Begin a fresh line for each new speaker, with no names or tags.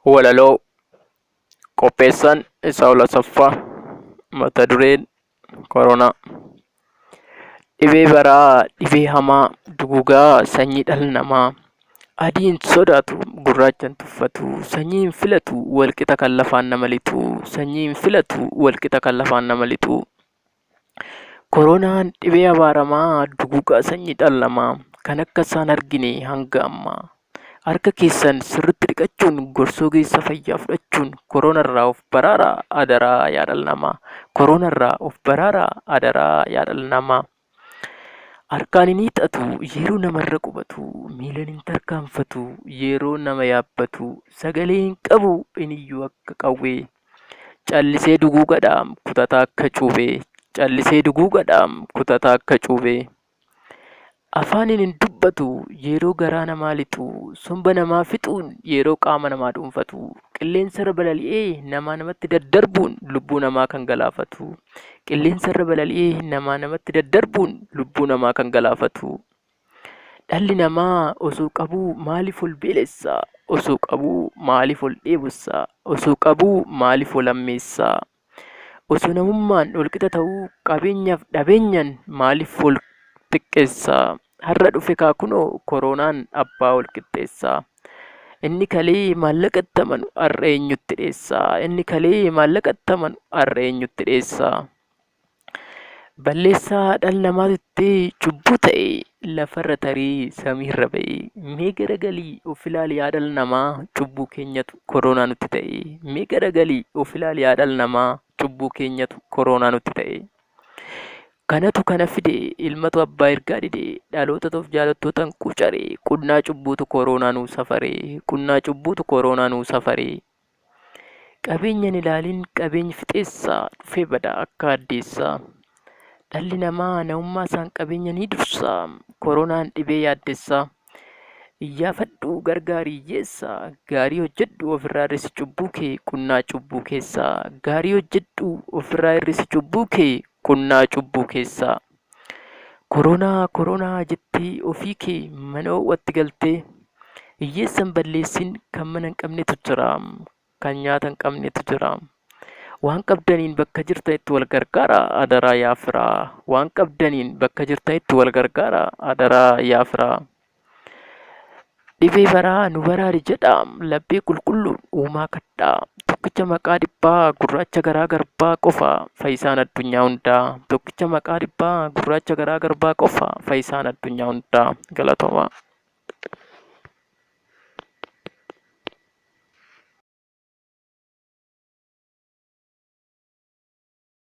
Walaloo qopheessaan isaa ol-asaffaa mata dureen Koronaa. Dhibee baraa, dhibee hamaa, dugugaa sanyii dhala namaa. Adiin sodaatu, gurraachaan tuffatu, sanyiin filatu, walqixa kan lafaan nama lixu, sanyiin filatu, walqixa kan lafaan nama lixu. Koronaan dhibee abaaramaa, dugugaa sanyii dhala namaa kan akka isaan argine hanga ammaa. Harka keessan sirriitti dhiqachuun, gorsoo ogeessa fayyaa fudhachuun koroonarraa of baraaraa adaraa yaa dhala namaa. Koroonarraa of baraaraa adaraa yaa dhala namaa. Harkaan hin hiixatu yeroo namarra qubatu, miilaan hin tarkaanfatu yeroo nama yaabbatu, sagalee hin qabu iniyyuu akka qawwee. Callisee duguugadhaam kutataa akka cuubee, callisee duguugadhaam kutataa akka cuubee. Afaaniin hin dubbatu yeroo garaa namaa lixu, somba namaa fixuun yeroo qaama namaa dhuunfatu, qilleensarra balali'ee namaa namatti daddarbuun lubbuu namaa kan galaafatu, qilleensarra balali'ee namaa namatti daddarbuun lubbuu namaa kan galaafatu. Dhalli namaa osoo qabuu maaliif ol beelessa? Osoo qabuu maaliif ol dheebossa? Osoo qabuu maaliif ol ammeessa? Osoo namummaan ol qixa ta'uu qabeenyaaf dhabeenyaan maaliif ol xiqqeessa? Har'a dhufe kaakunoo koronaan abbaa ol qixxeessa. Inni kalee maallaqatti amanu har'a eenyutti dheessa? Inni kalee maallaqatti amanu har'a eenyutti dheessa? Balleessaa dhala namaatitti cubbuu ta'e lafarra tarii samiirra ba'e. Mee garagalii of ilaali yaa dhala namaa, cubbuu keenyatu koronaa nutti ta'e. Mee garagalii of ilaali yaa dhala namaa, cubbuu keenyatu koronaa nutti ta'e. Kanatu kana fide ilmatu abbaa ergaa dide, dhaloota of jaallattootaan qucaree, qunnaa cubbuutu koronaa nuu safaree, qunnaa cubbuutu koronaa nuu safaree. Qabeenyan ilaaliin qabeenyi fixeessaa dhufee bada akka addeessaa. Dhalli namaa namummaa isaan qabeenya ni dursa, koronaan dhibee yaaddessaa. Iyyaafadhu gargaarii hiyyeessaa, gaarii hojjedhu ofirraa hir'isi cubbuu kee qunnaa cubbuu keessaa. Gaarii hojjedhu ofirraa hir'isi cubbuu kee qunnaa cubbuu keessaa. Koronaa jettee ofii kee mana ho'atti galtee, hiyyeessan balleessin kan mana hin qabnetu jira, kan nyaata hin qabnetu jira. Waan qabdaniin bakka jirtanitti wal gargaaraa adaraa yaa firaa. Waan qabdaniin bakka jirtanitti wal gargaaraa adaraa yaa firaa. Dhibee baraa nu baraari jedhaam laphee qulqulluun uumaa kadhaa. Tokkicha maqaa dhibbaa gurraacha garaa garbaa qofa fayyisaan addunyaa hundaa. Tokkicha maqaa dhibbaa gurraacha garaa garbaa qofa fayyisaan addunyaa hundaa. Galatoomaa.